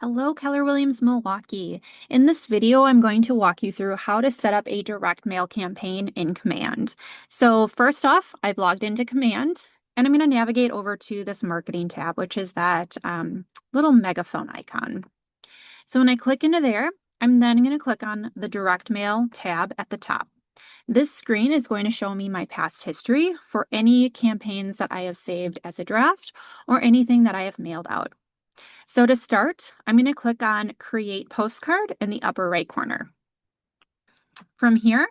Hello, Keller Williams, Milwaukee. In this video, I'm going to walk you through how to set up a direct mail campaign in Command. So first off, I've logged into Command, and I'm going to navigate over to this marketing tab, which is that little megaphone icon. So when I click into there, I'm then going to click on the direct mail tab at the top. This screen is going to show me my past history for any campaigns that I have saved as a draft or anything that I have mailed out. So to start, I'm going to click on Create Postcard in the upper right corner. From here,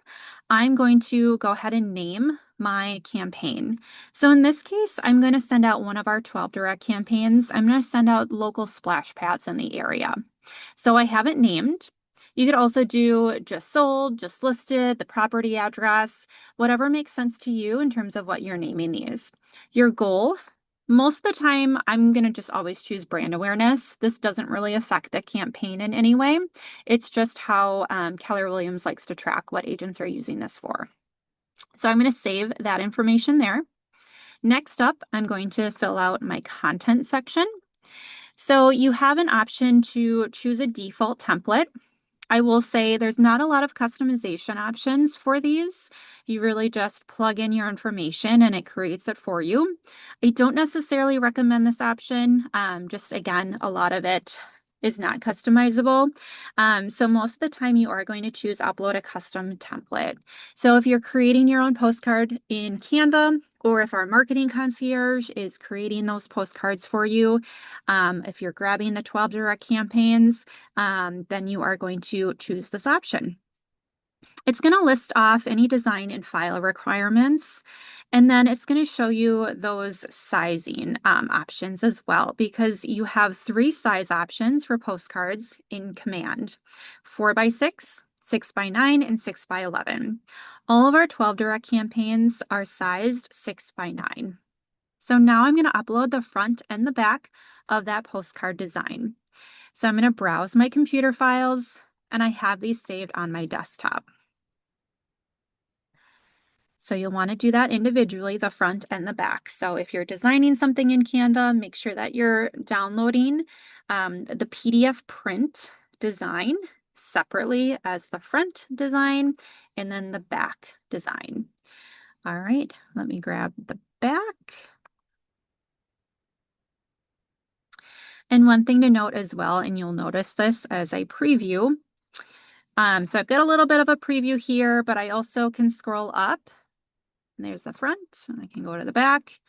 I'm going to go ahead and name my campaign. So in this case, I'm going to send out one of our 12 direct campaigns. I'm going to send out local splash pads in the area. So I have it named. You could also do just sold, just listed, the property address, whatever makes sense to you in terms of what you're naming these. Your goal, most of the time, I'm going to just always choose brand awareness. This doesn't really affect the campaign in any way. It's just how Keller Williams likes to track what agents are using this for. So I'm going to save that information there. Next up, I'm going to fill out my content section. So you have an option to choose a default template. I will say there's not a lot of customization options for these. You really just plug in your information and it creates it for you. I don't necessarily recommend this option. Just again, a lot of it is not customizable. So most of the time you are going to choose upload a custom template. So if you're creating your own postcard in Canva, or if our marketing concierge is creating those postcards for you, if you're grabbing the 12 direct campaigns, then you are going to choose this option. It's going to list off any design and file requirements, and then it's going to show you those sizing options as well, because you have 3 size options for postcards in Command: 4x6, 6x9, and 6x11. All of our 12 direct campaigns are sized 6x9. So now I'm going to upload the front and the back of that postcard design. So I'm going to browse my computer files, and I have these saved on my desktop. So you'll want to do that individually, the front and the back. So if you're designing something in Canva, make sure that you're downloading the PDF print design separately as the front design and then the back design. All right, let me grab the back. And one thing to note as well, and you'll notice this as I preview. So I've got a little bit of a preview here, but I also can scroll up. And there's the front, and I can go to the back.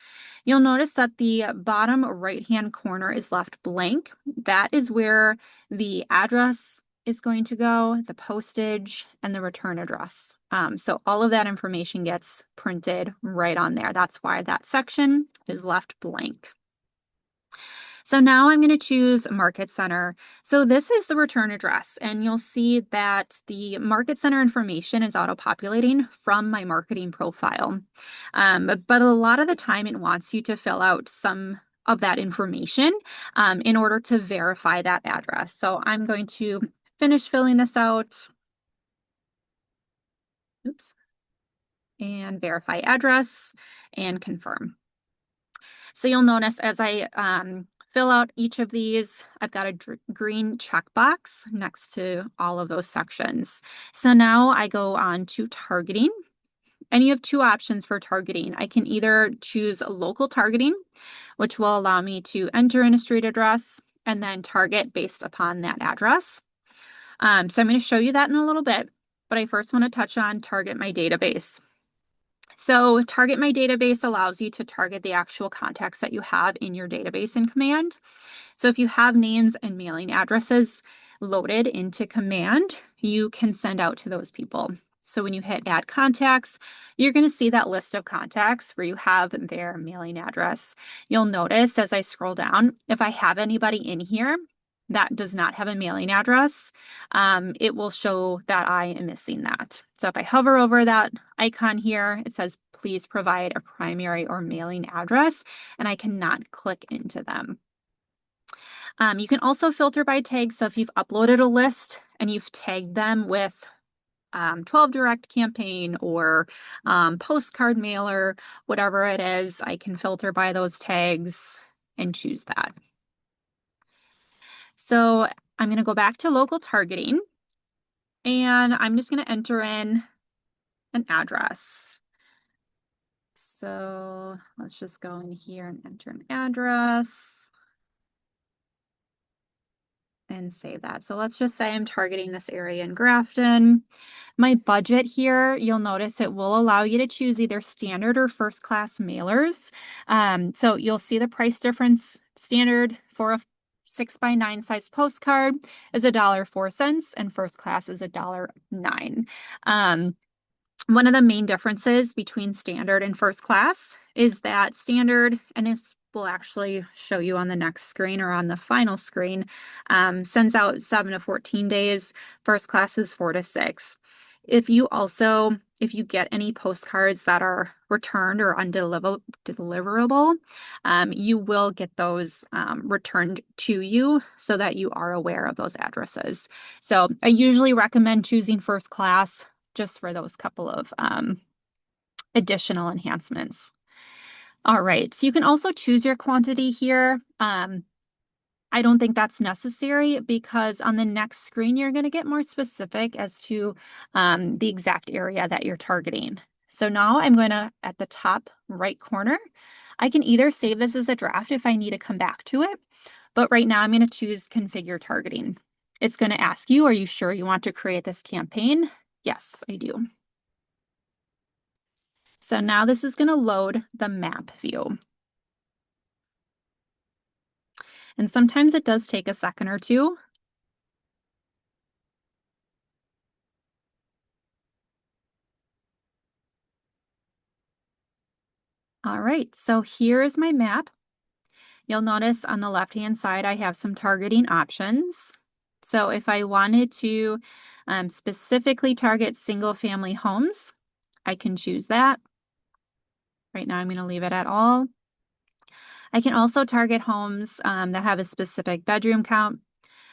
You'll notice that the bottom right-hand corner is left blank. That is where the address is going to go, the postage, and the return address. So all of that information gets printed right on there. That's why that section is left blank. So now I'm going to choose Market Center. So this is the return address, and you'll see that the Market Center information is auto-populating from my marketing profile. But a lot of the time it wants you to fill out some of that information in order to verify that address. So I'm going to finish filling this out. Oops. And verify address and confirm. So you'll notice as I fill out each of these, I've got a green checkbox next to all of those sections. So now I go on to targeting, and you have 2 options for targeting. I can either choose local targeting, which will allow me to enter in a street address and then target based upon that address. So I'm going to show you that in a little bit, but I first want to touch on target my database. So target my database allows you to target the actual contacts that you have in your database in Command. So if you have names and mailing addresses loaded into Command, you can send out to those people. So when you hit add contacts, you're going to see that list of contacts where you have their mailing address. You'll notice as I scroll down, if I have anybody in here that does not have a mailing address, it will show that I am missing that. So if I hover over that icon here, it says, please provide a primary or mailing address, and I cannot click into them. You can also filter by tag. So if you've uploaded a list and you've tagged them with 12 direct campaign or postcard mailer, whatever it is, I can filter by those tags and choose that. So I'm going to go back to local targeting and I'm just going to enter in an address. So let's just go in here and enter an address and save that. So let's just say I'm targeting this area in Grafton. My budget here, you'll notice it will allow you to choose either standard or first class mailers. So you'll see the price difference. Standard for a 6x9 size postcard is $1.04 and first class is $1.09. One of the main differences between standard and first class is that standard, and this will actually show you on the next screen or on the final screen, sends out 7 to 14 days. First class is 4 to 6. If you get any postcards that are returned or undeliverable, you will get those returned to you so that you are aware of those addresses. So I usually recommend choosing first class just for those couple of additional enhancements. All right, so you can also choose your quantity here. I don't think that's necessary because on the next screen, you're going to get more specific as to the exact area that you're targeting. So now I'm going to, at the top right corner, I can either save this as a draft if I need to come back to it, but right now I'm going to choose configure targeting. It's going to ask you, are you sure you want to create this campaign? Yes, I do. So now this is going to load the map view. And sometimes it does take a second or two. All right, so here is my map. You'll notice on the left-hand side, I have some targeting options. So if I wanted to specifically target single-family homes, I can choose that. Right now, I'm going to leave it at all. I can also target homes that have a specific bedroom count,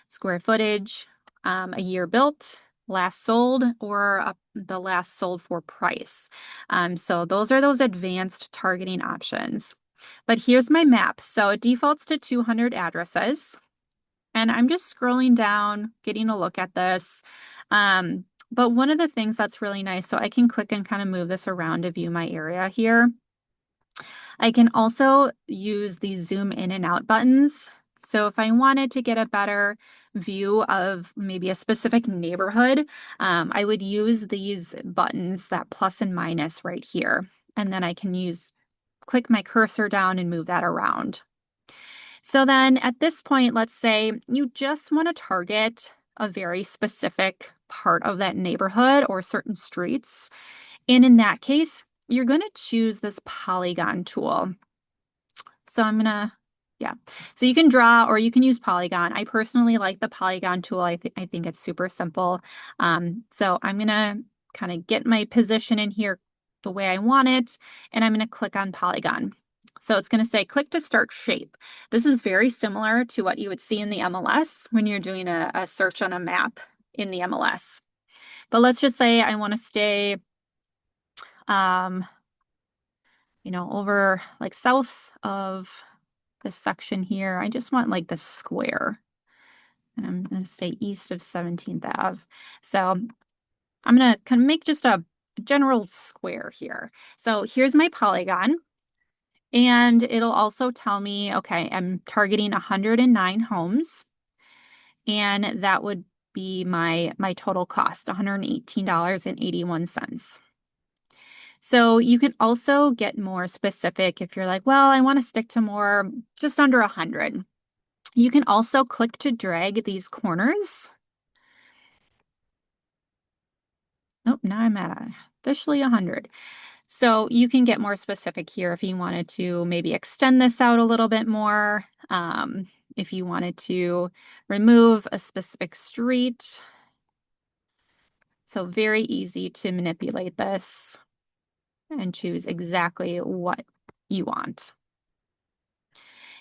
square footage, a year built, last sold, or the last sold for price. So those are those advanced targeting options. But here's my map. So it defaults to 200 addresses. And I'm just scrolling down, getting a look at this. But one of the things that's really nice, so I can click and kind of move this around to view my area here. I can also use these zoom in and out buttons. So if I wanted to get a better view of maybe a specific neighborhood, I would use these buttons, that plus and minus right here. And then I can click my cursor down and move that around. So then at this point, let's say you just want to target a very specific part of that neighborhood or certain streets. And in that case, you're going to choose this Polygon tool. So yeah. So you can draw or you can use Polygon. I personally like the Polygon tool. I think it's super simple. So I'm going to kind of get my position in here the way I want it, and I'm going to click on Polygon. So it's going to say click to start shape. This is very similar to what you would see in the MLS when you're doing a search on a map in the MLS. But let's just say I want to stay over like south of this section here. I just want like the square. And I'm going to stay east of 17th Ave. So I'm going to kind of make just a general square here. So here's my polygon. And it'll also tell me, okay, I'm targeting 109 homes. And that would be my total cost, $118.81. So you can also get more specific if you're like, well, I want to stick to more just under 100. You can also click to drag these corners. Nope, now I'm at officially 100. So you can get more specific here if you wanted to maybe extend this out a little bit more. If you wanted to remove a specific street. So very easy to manipulate this and choose exactly what you want.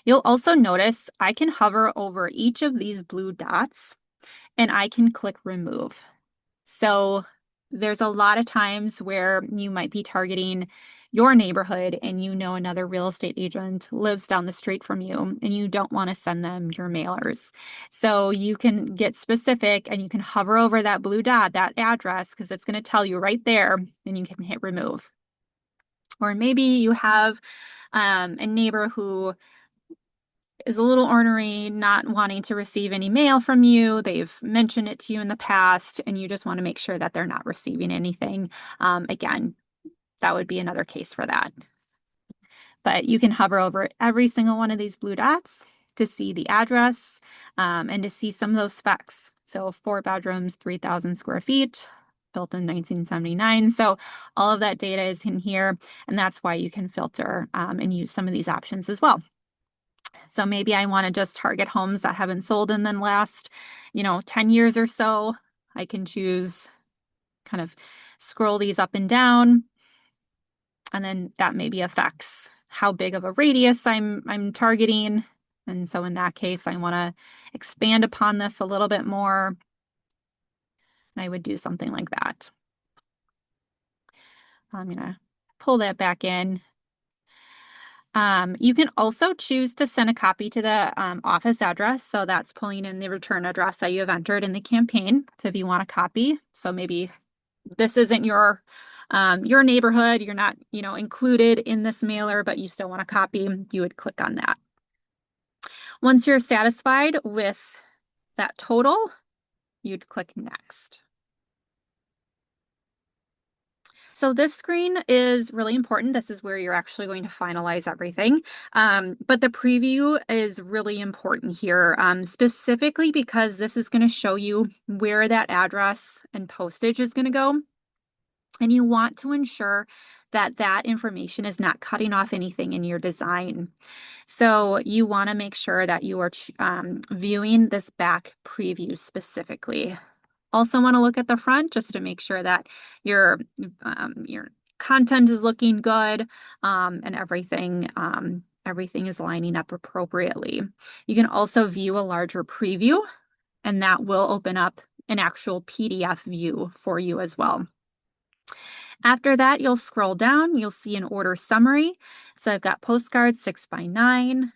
You'll also notice I can hover over each of these blue dots and I can click remove. So there's a lot of times where you might be targeting your neighborhood and you know another real estate agent lives down the street from you and you don't want to send them your mailers. So you can get specific and you can hover over that blue dot, that address, because it's going to tell you right there, and you can hit remove. Or maybe you have a neighbor who is a little ornery, not wanting to receive any mail from you. They've mentioned it to you in the past, and you just want to make sure that they're not receiving anything. Again, that would be another case for that. But you can hover over every single one of these blue dots to see the address and to see some of those specs. So 4 bedrooms, 3,000 square feet, built in 1979. So all of that data is in here, and that's why you can filter and use some of these options as well. So maybe I want to just target homes that haven't sold in the last, 10 years or so. I can choose, kind of scroll these up and down, and then that maybe affects how big of a radius I'm targeting. And so in that case, I want to expand upon this a little bit more. And I would do something like that. I'm going to pull that back in. You can also choose to send a copy to the office address. So that's pulling in the return address that you have entered in the campaign. So if you want a copy, so maybe this isn't your neighborhood, you're not, included in this mailer, but you still want a copy, you would click on that. Once you're satisfied with that total, you'd click next. So this screen is really important. This is where you're actually going to finalize everything. But the preview is really important here, specifically because this is going to show you where that address and postage is going to go. And you want to ensure that that information is not cutting off anything in your design. So you want to make sure that you are viewing this back preview specifically. Also want to look at the front just to make sure that your content is looking good and everything is lining up appropriately. You can also view a larger preview, and that will open up an actual PDF view for you as well. After that, you'll scroll down, you'll see an order summary. So I've got postcards 6x9.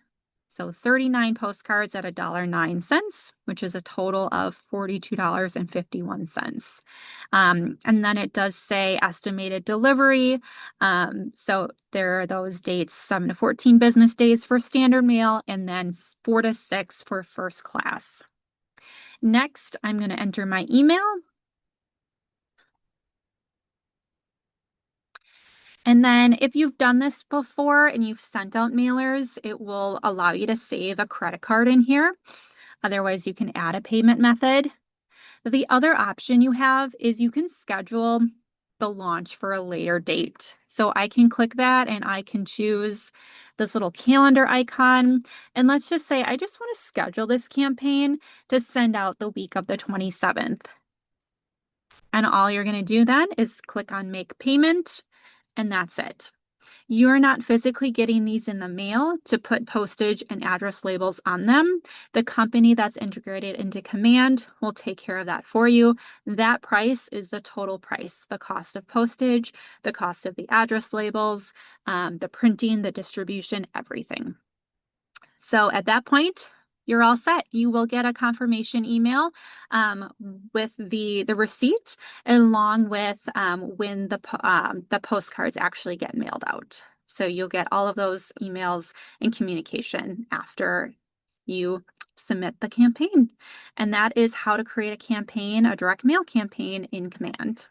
So 39 postcards at $1.09, which is a total of $42.51. And then it does say estimated delivery. So there are those dates, 7 to 14 business days for standard mail, and then 4 to 6 for first class. Next, I'm going to enter my email. And then if you've done this before and you've sent out mailers, it will allow you to save a credit card in here. Otherwise, you can add a payment method. The other option you have is you can schedule the launch for a later date. So I can click that and I can choose this little calendar icon. And let's just say I just want to schedule this campaign to send out the week of the 27th. And all you're going to do then is click on Make Payment. And that's it. You're not physically getting these in the mail to put postage and address labels on them. The company that's integrated into Command will take care of that for you. That price is the total price, the cost of postage, the cost of the address labels, the printing, the distribution, everything. So at that point, you're all set. You will get a confirmation email with the receipt, along with when the postcards actually get mailed out. So you'll get all of those emails and communication after you submit the campaign. And that is how to create a campaign, a direct mail campaign in Command.